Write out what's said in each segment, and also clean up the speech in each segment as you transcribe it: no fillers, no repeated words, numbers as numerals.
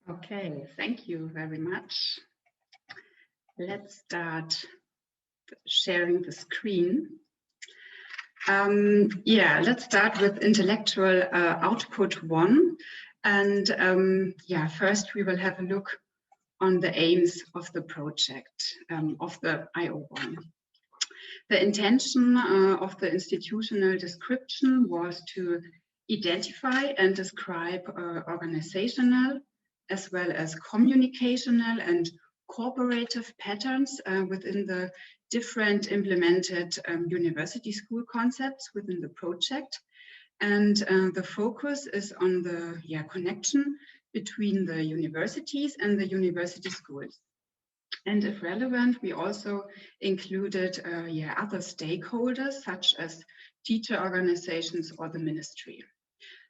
Okay, thank you very much. Let's start sharing the screen. Let's start with intellectual output 1. And first we will have a look on the aims of the project, of the IO1. The intention of the institutional description was to identify and describe organizational as well as communicational and cooperative patterns within the different implemented university school concepts within the project. And the focus is on the connection between the universities and the university schools. And if relevant, we also included other stakeholders such as teacher organizations or the ministry.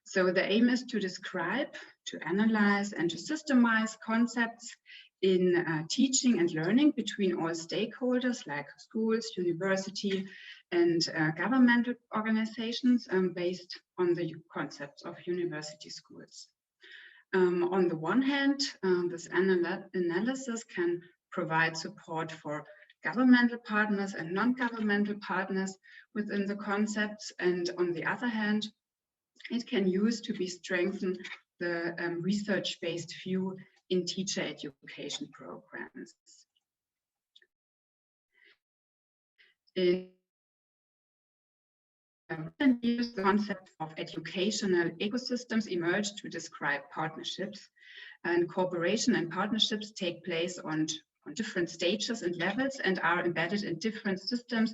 So the aim is to describe, to analyze, and to systemize concepts in teaching and learning between all stakeholders like schools, university, and governmental organizations based on the concepts of university schools. On the one hand, this analysis can provide support for governmental partners and non-governmental partners within the concepts, and on the other hand, it can use to be strengthen the research-based view in teacher education programs. In recent years, the concept of educational ecosystems emerged to describe partnerships, and cooperation and partnerships take place on different stages and levels and are embedded in different systems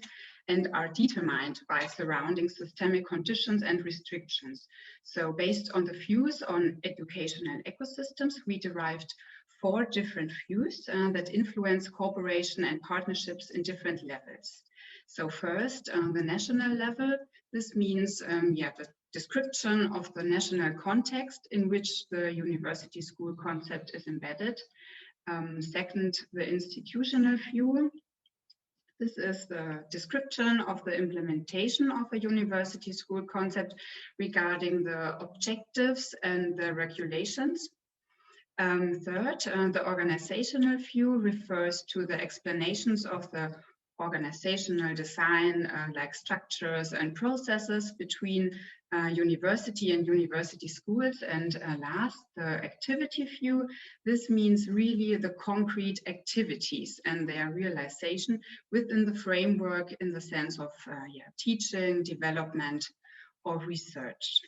and are determined by surrounding systemic conditions and restrictions. So based on the views on educational ecosystems, we derived 4 different views that influence cooperation and partnerships in different levels. So first, the national level, this means the description of the national context in which the university school concept is embedded. Second, the institutional view. This is the description of the implementation of a university school concept regarding the objectives and the regulations. Third, the organizational view refers to the explanations of the organizational design, like structures and processes between university and university schools. And last, the activity view. This means really the concrete activities and their realization within the framework in the sense of teaching, development, or research.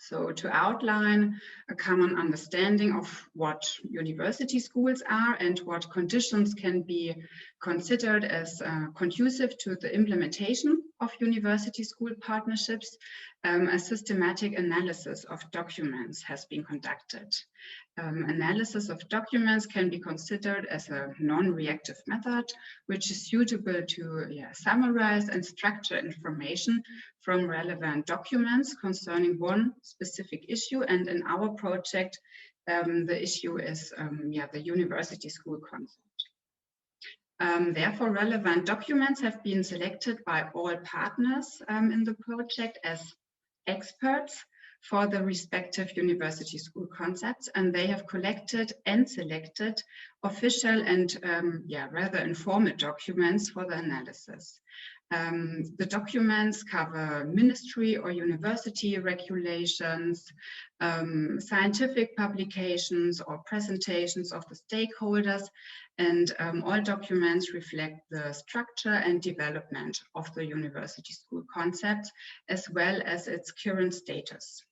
So to outline a common understanding of what university schools are and what conditions can be considered as conducive to the implementation of university school partnerships, a systematic analysis of documents has been conducted. Analysis of documents can be considered as a non-reactive method, which is suitable to summarize and structure information from relevant documents concerning one specific issue. And in our project, the issue is the university school concept. Therefore, relevant documents have been selected by all partners in the project as experts for the respective university school concepts, and they have collected and selected official and rather informal documents for the analysis. The documents cover ministry or university regulations, scientific publications or presentations of the stakeholders, and all documents reflect the structure and development of the university school concept, as well as its current status.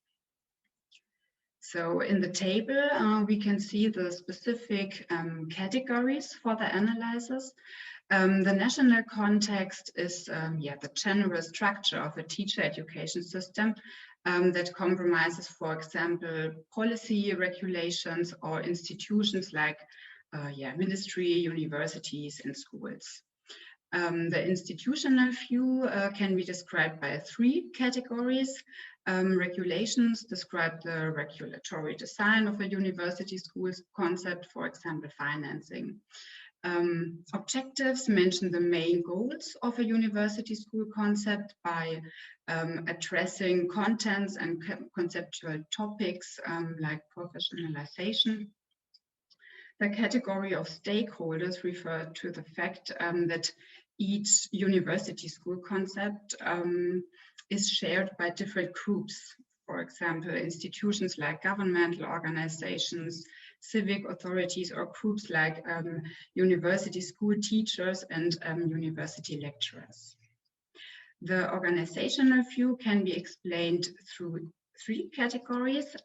So in the table, we can see the specific categories for the analysis. The national context is the general structure of a teacher education system that compromises, for example, policy regulations or institutions like ministry, universities, and schools. The institutional view can be described by 3 categories. Regulations describe the regulatory design of a university school's concept, for example, financing. Objectives mention the main goals of a university school concept by addressing contents and conceptual topics like professionalization. The category of stakeholders refer to the fact that each university school concept is shared by different groups. For example, institutions like governmental organizations, civic authorities, or groups like university school teachers and university lecturers. The organizational view can be explained through three categories: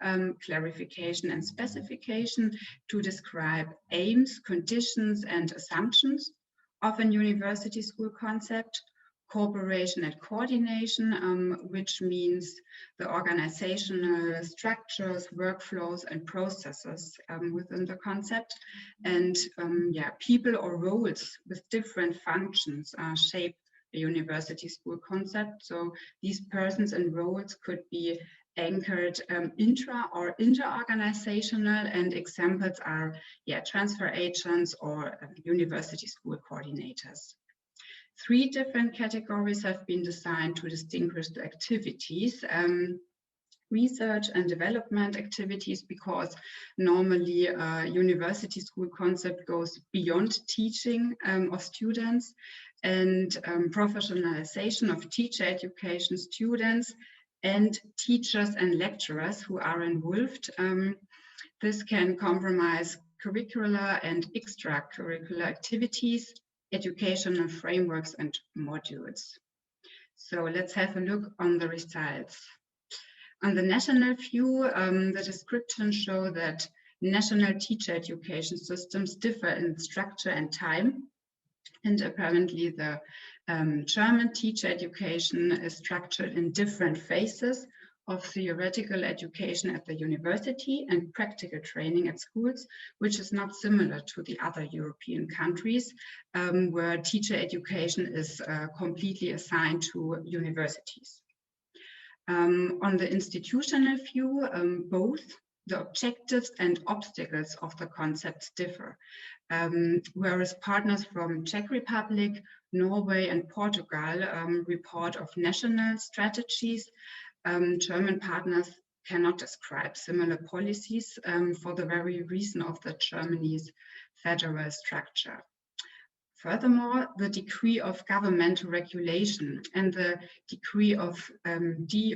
clarification and specification to describe aims, conditions, and assumptions of a university school concept; cooperation and coordination, which means the organizational structures, workflows, and processes within the concept; and people or roles with different functions shape a university school concept. So these persons and roles could be anchored intra or inter-organizational, and examples are transfer agents or university school coordinators. Three different categories have been designed to distinguish the activities. Research and development activities, because normally a university school concept goes beyond teaching of students, and professionalization of teacher education students and teachers and lecturers who are involved. This can compromise curricular and extracurricular activities, educational frameworks, and modules. So let's have a look on the results. On the national view, the descriptions show that national teacher education systems differ in structure and time. And apparently the German teacher education is structured in different phases of theoretical education at the university and practical training at schools, which is not similar to the other European countries, where teacher education is completely assigned to universities. On the institutional view, both the objectives and obstacles of the concepts differ. Whereas partners from Czech Republic, Norway, and Portugal report of national strategies, German partners cannot describe similar policies for the very reason of the Germany's federal structure. Furthermore, the degree of governmental regulation and the degree of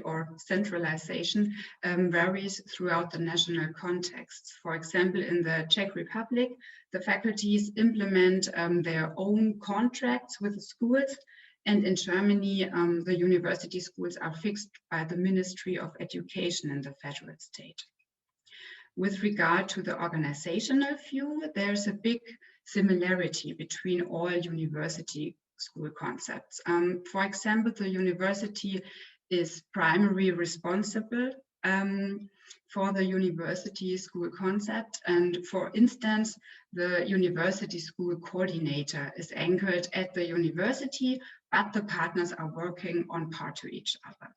or centralization varies throughout the national contexts. For example, in the Czech Republic, the faculties implement their own contracts with the schools, and in Germany, the university schools are fixed by the Ministry of Education in the federal state. With regard to the organizational view, there's a big similarity between all university school concepts. For example, the university is primarily responsible for the university school concept, and for instance, the university school coordinator is anchored at the university, but the partners are working on par to each other.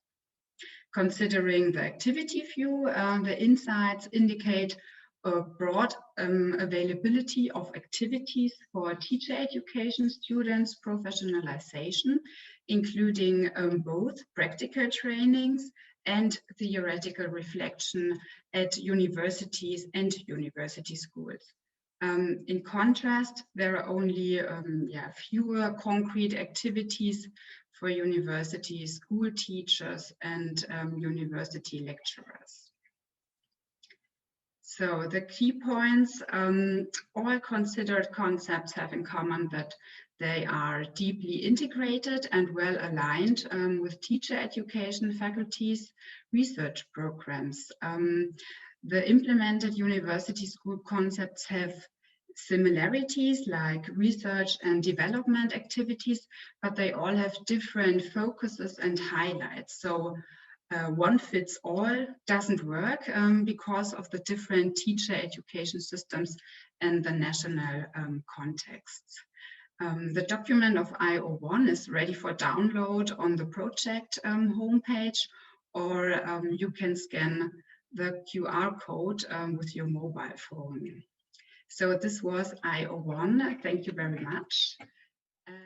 Considering the activity view, the insights indicate a broad availability of activities for teacher education students' professionalization, including both practical trainings and theoretical reflection at universities and university schools. In contrast, there are only fewer concrete activities for university school teachers and university lecturers. So the key points, all considered concepts have in common that they are deeply integrated and well aligned with teacher education faculties' research programs. The implemented university school concepts have similarities like research and development activities, but they all have different focuses and highlights. So one fits all doesn't work because of the different teacher education systems and the national contexts. The document of IO1 is ready for download on the project homepage, or you can scan the QR code with your mobile phone. So this was IO1. Thank you very much. And